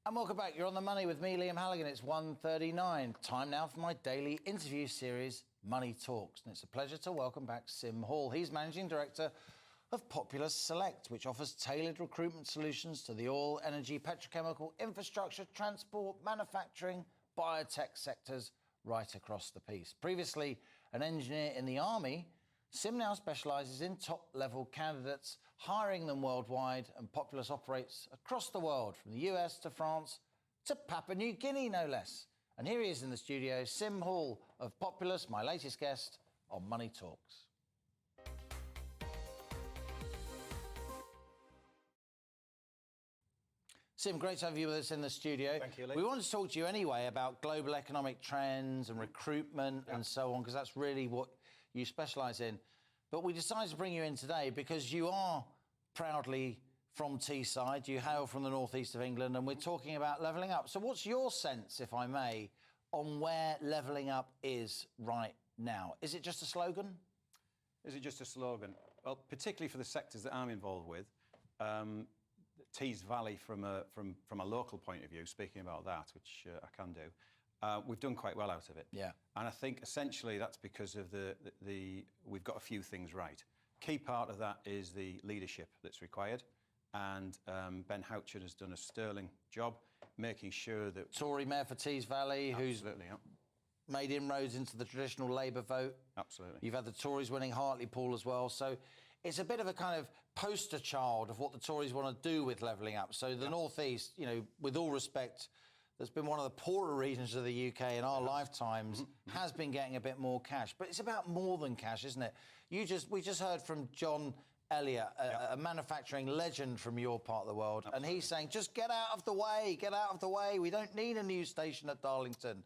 And welcome back. You're on The Money with me, Liam Halligan. It's 1:39. Time now for my daily interview series, Money Talks. And it's a pleasure to welcome back Sim Hall. He's Managing Director of Populus Select, which offers tailored recruitment solutions to the oil, energy, petrochemical, infrastructure, transport, manufacturing, biotech sectors right across the piece. Previously an engineer in the Army, Sim now specialises in top-level candidates, hiring them worldwide, and Populus operates across the world, from the US to France to Papua New Guinea, no less. And here he is in the studio, Sim Hall of Populus, my latest guest on Money Talks. Sim, great to have you with us in the studio. Thank you, Lee. We wanted to talk to you anyway about global economic trends and recruitment and so on, because that's really what you specialise in. But we decided to bring you in today because you are proudly from Teesside. You hail from the northeast of England, and we're talking about levelling up. So what's your sense, if I may, on where levelling up is right now? Is it just a slogan? Is it just a slogan? Well, particularly for the sectors that I'm involved with, Tees Valley, from a local point of view, speaking about that, which I can do, we've done quite well out of it. Yeah. And I think essentially that's because of we've got a few things right. Key part of that is the leadership that's required, and Ben Houchen has done a sterling job making sure that... Tory Mayor for Tees Valley, Absolutely, who's made inroads into the traditional Labour vote. Absolutely. You've had the Tories winning Hartlepool as well, so it's a bit of a kind of poster child of what the Tories want to do with levelling up. So the North East, you know, with all respect, that's been one of the poorer regions of the UK in our lifetimes, has been getting a bit more cash. But it's about more than cash, isn't it? We just heard from John Elliott, a manufacturing legend from your part of the world, and he's saying, just get out of the way, get out of the way. We don't need a new station at Darlington.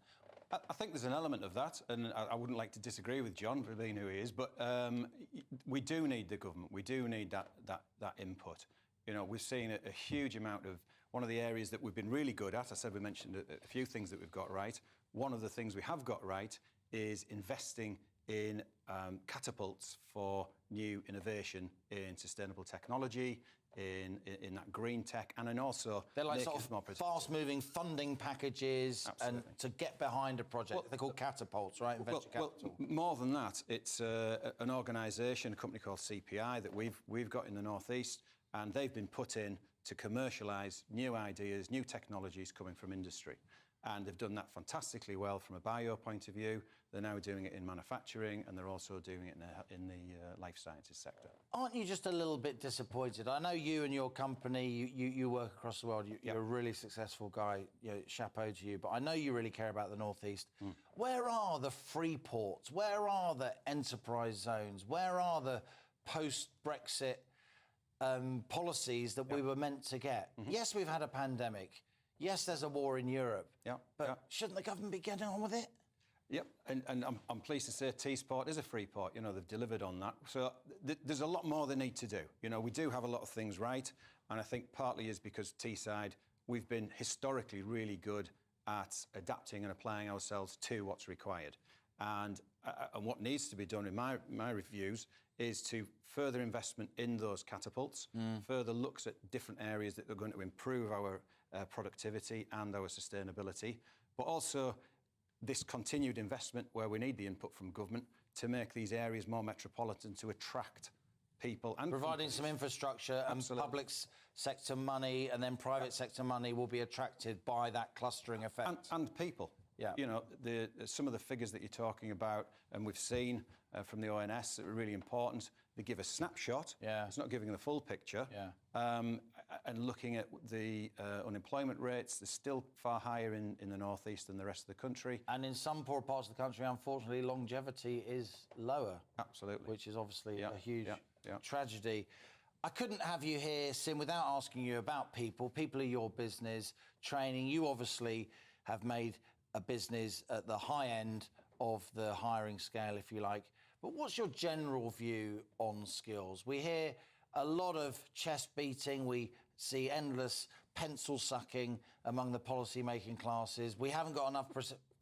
I think there's an element of that, and I wouldn't like to disagree with John for being who he is, but we do need the government. We do need that input. You know, we've seen a huge amount of... One of the areas that we've been really good at, I said we mentioned a few things that we've got right. One of the things we have got right is investing in catapults for new innovation in sustainable technology, in that green tech, and then also... They're like sort of fast-moving funding packages. Absolutely. And to get behind a project. They're called catapults, right, in venture capital? Well, more than that, it's an organisation, a company called CPI, that we've got in the North East, and they've been put in to commercialise new ideas, new technologies coming from industry. And they've done that fantastically well from a bio point of view. They're now doing it in manufacturing, and they're also doing it in the life sciences sector. Aren't you just a little bit disappointed? I know you and your company, you work across the world. You're a really successful guy. You know, chapeau to you. But I know you really care about the North East. Where are the free ports? Where are the enterprise zones? Where are the post-Brexit policies that we were meant to get? Yes, we've had a pandemic. Yes, there's a war in Europe. But shouldn't the government be getting on with it? Yep, and I'm pleased to say Teesport is a free port. You know, they've delivered on that. So there's a lot more they need to do. You know, we do have a lot of things right, and I think partly is because Teesside, we've been historically really good at adapting and applying ourselves to what's required. And what needs to be done, in my reviews, is to further investment in those catapults, further looks at different areas that are going to improve our productivity and our sustainability, but also this continued investment where we need the input from government to make these areas more metropolitan, to attract people and providing some infrastructure. Absolutely. And public sector money and then private sector money will be attracted by that clustering effect. And people. Yeah. You know, some of the figures that you're talking about, and we've seen from the ONS, that are really important. They give a snapshot. Yeah. It's not giving the full picture. Yeah. And looking at the unemployment rates, they're still far higher in the North East than the rest of the country. And in some poor parts of the country, unfortunately, longevity is lower. Absolutely. Which is obviously a huge Yeah. tragedy. I couldn't have you here, Sim, without asking you about people. People are your business, training. You obviously have made a business at the high end of the hiring scale, if you like. But what's your general view on skills? We hear a lot of chest beating. We see endless pencil sucking among the policy-making classes. We haven't got enough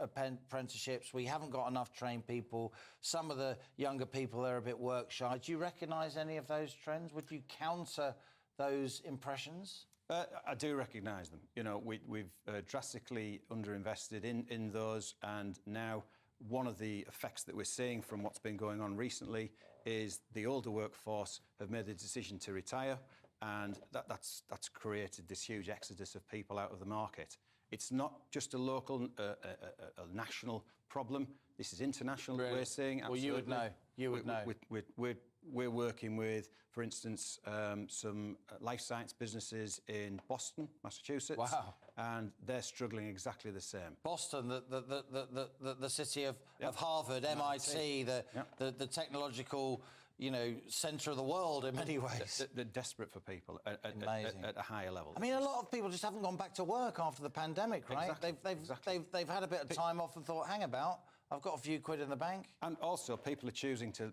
apprenticeships. We haven't got enough trained people. Some of the younger people are a bit work shy. Do you recognise any of those trends? Would you counter those impressions? I do recognise them. You know, we've drastically underinvested in those, and now one of the effects that we're seeing from what's been going on recently is the older workforce have made the decision to retire, and that's created this huge exodus of people out of the market. It's not just a local, a national problem. This is international. Really? We're seeing. Well, you would know. You would know. We're working with, for instance, some life science businesses in Boston, Massachusetts. Wow. And they're struggling exactly the same. Boston, the city of Harvard, MIT, the technological, you know, centre of the world in many ways. They're desperate for people at a higher level. I mean, a lot of people just haven't gone back to work after the pandemic, right? Exactly. They've had a bit of time off and thought, hang about, I've got a few quid in the bank. And also, people are choosing to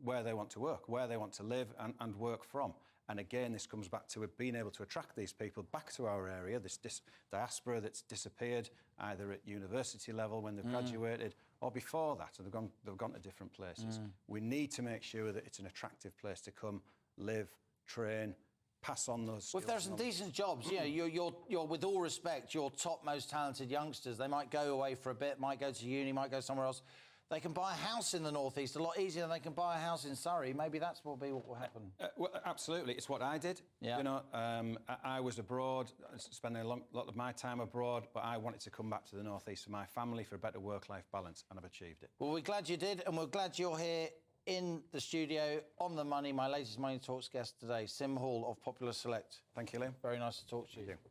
where they want to work, where they want to live and work from. And again, this comes back to being able to attract these people back to our area, this diaspora that's disappeared either at university level when they've graduated or before that, and they've gone to different places. We need to make sure that it's an attractive place to come, live, train, pass on those skills. Well, if there are some decent jobs, you know, you're with all respect, your top most talented youngsters, they might go away for a bit, might go to uni, might go somewhere else. They can buy a house in the northeast a lot easier than they can buy a house in Surrey. Maybe that's what will happen. Well, absolutely, it's what I did. Yeah. You know, I was abroad, spending a lot of my time abroad, but I wanted to come back to the northeast for my family for a better work-life balance, and I've achieved it. Well, we're glad you did, and we're glad you're here in the studio on the money. My latest Money Talks guest today, Sim Hall of Popular Select. Thank you, Liam. Very nice to talk to you. Thank you.